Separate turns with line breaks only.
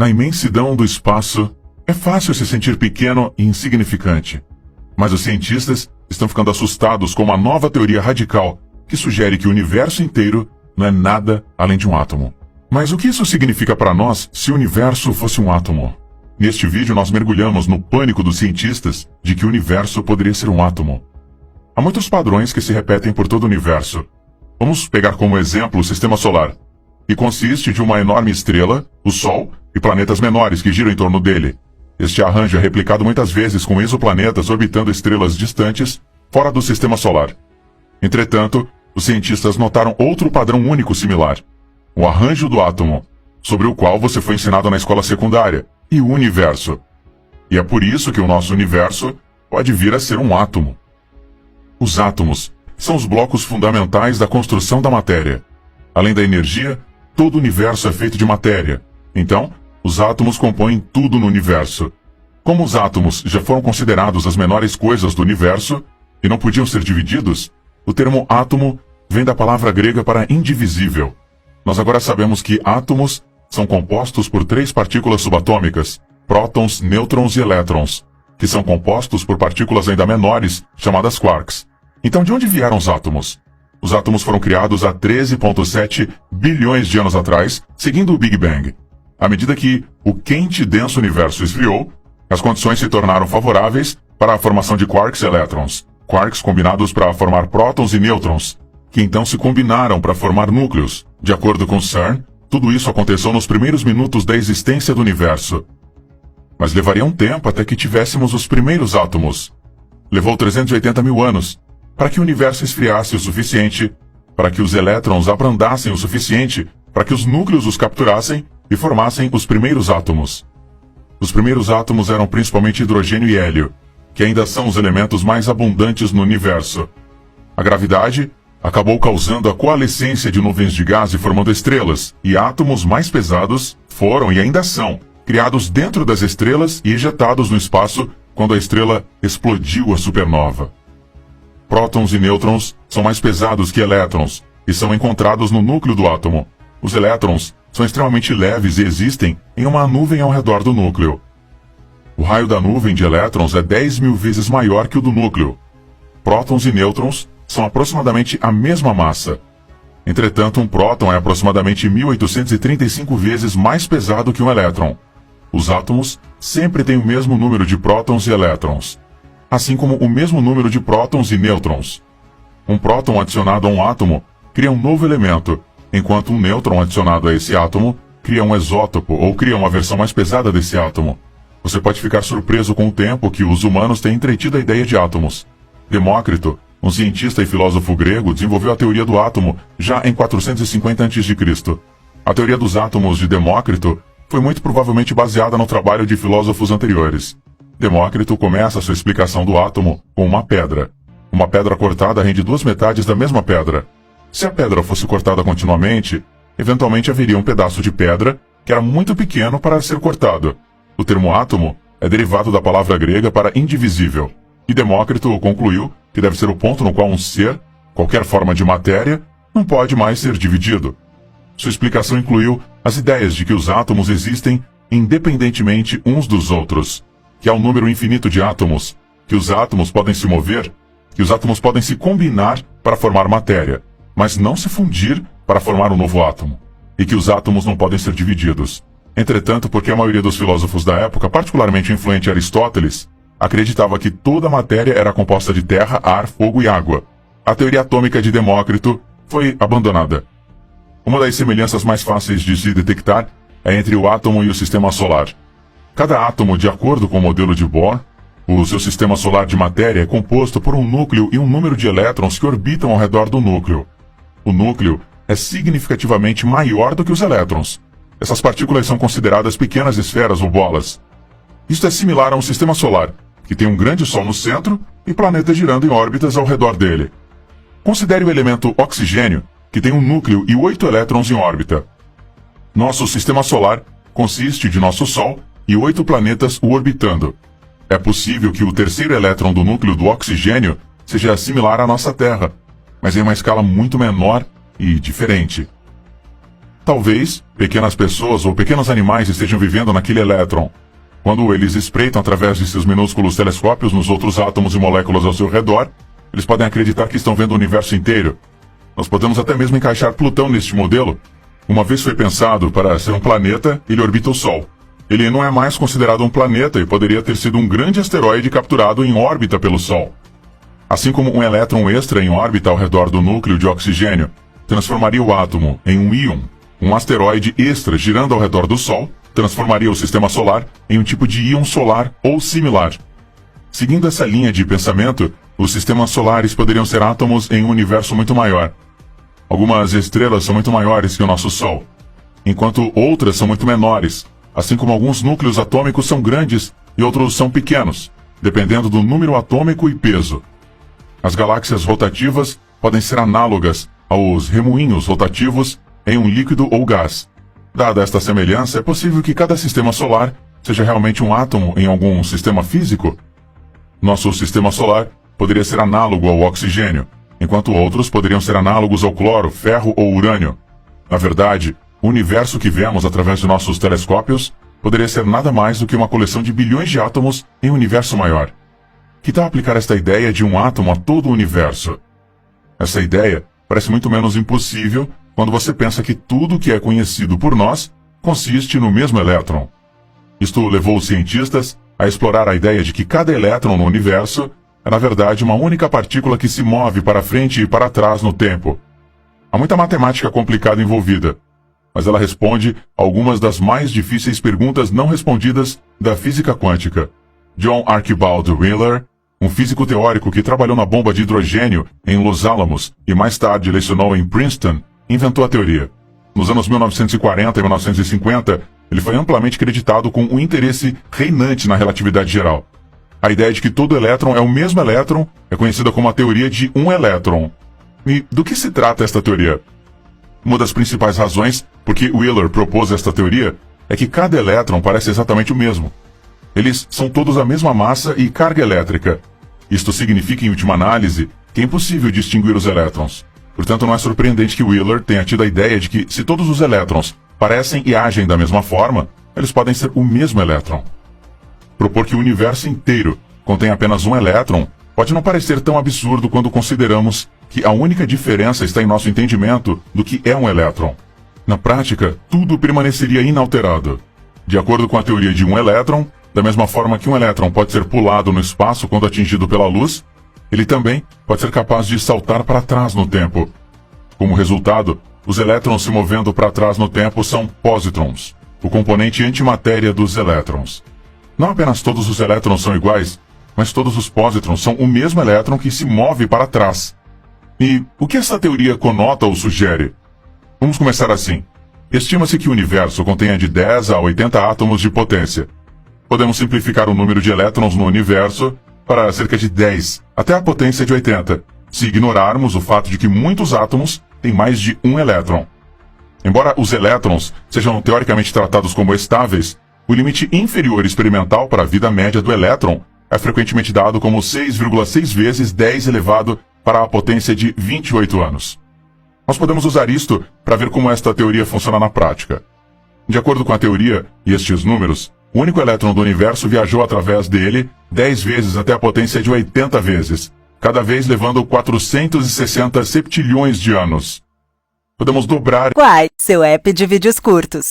Na imensidão do espaço, é fácil se sentir pequeno e insignificante. Mas os cientistas estão ficando assustados com uma nova teoria radical que sugere que o universo inteiro não é nada além de um átomo. Mas o que isso significa para nós se o universo fosse um átomo? Neste vídeo nós mergulhamos no pânico dos cientistas de que o universo poderia ser um átomo. Há muitos padrões que se repetem por todo o universo. Vamos pegar como exemplo o Sistema Solar, que consiste de uma enorme estrela, o Sol, e planetas menores que giram em torno dele. Este arranjo é replicado muitas vezes com exoplanetas orbitando estrelas distantes fora do Sistema Solar. Entretanto, os cientistas notaram outro padrão único similar: o arranjo do átomo, sobre o qual você foi ensinado na escola secundária, e o universo. E é por isso que o nosso universo pode vir a ser um átomo. Os átomos são os blocos fundamentais da construção da matéria. Além da energia, todo o universo é feito de matéria. Então, os átomos compõem tudo no universo. Como os átomos já foram considerados as menores coisas do universo e não podiam ser divididos, o termo átomo vem da palavra grega para indivisível. Nós agora sabemos que átomos são compostos por 3 partículas subatômicas, prótons, nêutrons e elétrons, que são compostos por partículas ainda menores, chamadas quarks. Então, de onde vieram os átomos? Os átomos foram criados há 13,7 bilhões de anos atrás, seguindo o Big Bang. À medida que o quente e denso universo esfriou, as condições se tornaram favoráveis para a formação de quarks e elétrons, quarks combinados para formar prótons e nêutrons, que então se combinaram para formar núcleos. De acordo com CERN, tudo isso aconteceu nos primeiros minutos da existência do universo. Mas levaria um tempo até que tivéssemos os primeiros átomos. Levou 380 mil anos para que o universo esfriasse o suficiente, para que os elétrons abrandassem o suficiente, para que os núcleos os capturassem e formassem os primeiros átomos. Os primeiros átomos eram principalmente hidrogênio e hélio, que ainda são os elementos mais abundantes no universo. A gravidade acabou causando a coalescência de nuvens de gás e formando estrelas, e átomos mais pesados foram e ainda são criados dentro das estrelas e ejetados no espaço quando a estrela explodiu a supernova. Prótons e nêutrons são mais pesados que elétrons e são encontrados no núcleo do átomo. Os elétrons são extremamente leves e existem em uma nuvem ao redor do núcleo. O raio da nuvem de elétrons é 10.000 vezes maior que o do núcleo. Prótons e nêutrons são aproximadamente a mesma massa. Entretanto, um próton é aproximadamente 1.835 vezes mais pesado que um elétron. Os átomos sempre têm o mesmo número de prótons e elétrons, assim como o mesmo número de prótons e nêutrons. Um próton adicionado a um átomo cria um novo elemento, enquanto um nêutron adicionado a esse átomo cria um isótopo ou cria uma versão mais pesada desse átomo. Você pode ficar surpreso com o tempo que os humanos têm entretido a ideia de átomos. Demócrito, um cientista e filósofo grego, desenvolveu a teoria do átomo já em 450 a.C. A teoria dos átomos de Demócrito foi muito provavelmente baseada no trabalho de filósofos anteriores. Demócrito começa sua explicação do átomo com uma pedra. Uma pedra cortada rende 2 metades da mesma pedra. Se a pedra fosse cortada continuamente, eventualmente haveria um pedaço de pedra que era muito pequeno para ser cortado. O termo átomo é derivado da palavra grega para indivisível, e Demócrito concluiu que deve ser o ponto no qual um ser, qualquer forma de matéria, não pode mais ser dividido. Sua explicação incluiu as ideias de que os átomos existem independentemente uns dos outros, que há um número infinito de átomos, que os átomos podem se mover, que os átomos podem se combinar para formar matéria, mas não se fundir para formar um novo átomo, e que os átomos não podem ser divididos. Entretanto, porque a maioria dos filósofos da época, particularmente o influente Aristóteles, acreditava que toda a matéria era composta de terra, ar, fogo e água, a teoria atômica de Demócrito foi abandonada. Uma das semelhanças mais fáceis de se detectar é entre o átomo e o sistema solar. Cada átomo, de acordo com o modelo de Bohr, o seu sistema solar de matéria é composto por um núcleo e um número de elétrons que orbitam ao redor do núcleo. O núcleo é significativamente maior do que os elétrons. Essas partículas são consideradas pequenas esferas ou bolas. Isto é similar a um sistema solar, que tem um grande Sol no centro e planetas girando em órbitas ao redor dele. Considere o elemento oxigênio, que tem um núcleo e 8 elétrons em órbita. Nosso sistema solar consiste de nosso Sol e 8 planetas o orbitando. É possível que o terceiro elétron do núcleo do oxigênio seja similar à nossa Terra, mas em uma escala muito menor e diferente. Talvez pequenas pessoas ou pequenos animais estejam vivendo naquele elétron. Quando eles espreitam através de seus minúsculos telescópios nos outros átomos e moléculas ao seu redor, eles podem acreditar que estão vendo o universo inteiro. Nós podemos até mesmo encaixar Plutão neste modelo. Uma vez foi pensado para ser um planeta, ele orbita o Sol. Ele não é mais considerado um planeta e poderia ter sido um grande asteroide capturado em órbita pelo Sol. Assim como um elétron extra em órbita ao redor do núcleo de oxigênio transformaria o átomo em um íon, um asteroide extra girando ao redor do Sol transformaria o sistema solar em um tipo de íon solar ou similar. Seguindo essa linha de pensamento, os sistemas solares poderiam ser átomos em um universo muito maior. Algumas estrelas são muito maiores que o nosso Sol, enquanto outras são muito menores, assim como alguns núcleos atômicos são grandes e outros são pequenos, dependendo do número atômico e peso. As galáxias rotativas podem ser análogas aos remoinhos rotativos em um líquido ou gás. Dada esta semelhança, é possível que cada sistema solar seja realmente um átomo em algum sistema físico? Nosso sistema solar poderia ser análogo ao oxigênio, enquanto outros poderiam ser análogos ao cloro, ferro ou urânio. Na verdade, o universo que vemos através de nossos telescópios poderia ser nada mais do que uma coleção de bilhões de átomos em um universo maior. Que tal aplicar esta ideia de um átomo a todo o universo? Essa ideia parece muito menos impossível quando você pensa que tudo que é conhecido por nós consiste no mesmo elétron. Isto levou os cientistas a explorar a ideia de que cada elétron no universo é na verdade uma única partícula que se move para frente e para trás no tempo. Há muita matemática complicada envolvida, mas ela responde a algumas das mais difíceis perguntas não respondidas da física quântica. John Archibald Wheeler, um físico teórico que trabalhou na bomba de hidrogênio em Los Alamos e mais tarde lecionou em Princeton, inventou a teoria. Nos anos 1940 e 1950, ele foi amplamente creditado com um interesse reinante na relatividade geral. A ideia de que todo elétron é o mesmo elétron é conhecida como a teoria de um elétron. E do que se trata esta teoria? Uma das principais razões por que Wheeler propôs esta teoria é que cada elétron parece exatamente o mesmo. Eles são todos a mesma massa e carga elétrica. Isto significa, em última análise, que é impossível distinguir os elétrons. Portanto, não é surpreendente que Wheeler tenha tido a ideia de que, se todos os elétrons parecem e agem da mesma forma, eles podem ser o mesmo elétron. Propor que o universo inteiro contém apenas um elétron pode não parecer tão absurdo quando consideramos que a única diferença está em nosso entendimento do que é um elétron. Na prática, tudo permaneceria inalterado. De acordo com a teoria de um elétron, da mesma forma que um elétron pode ser pulado no espaço quando atingido pela luz, ele também pode ser capaz de saltar para trás no tempo. Como resultado, os elétrons se movendo para trás no tempo são pósitrons, o componente antimatéria dos elétrons. Não apenas todos os elétrons são iguais, mas todos os pósitrons são o mesmo elétron que se move para trás. E o que essa teoria conota ou sugere? Vamos começar assim. Estima-se que o universo contenha de 10 a 80 átomos de potência. Podemos simplificar o número de elétrons no universo para cerca de 10, até a potência de 80, se ignorarmos o fato de que muitos átomos têm mais de um elétron. Embora os elétrons sejam teoricamente tratados como estáveis, o limite inferior experimental para a vida média do elétron é frequentemente dado como 6,6 vezes 10 elevado para a potência de 28 anos. Nós podemos usar isto para ver como esta teoria funciona na prática. De acordo com a teoria e estes números, o único elétron do universo viajou através dele 10 vezes até a potência de 80 vezes, cada vez levando 460 septilhões de anos. Podemos dobrar
Quai, seu app de vídeos curtos.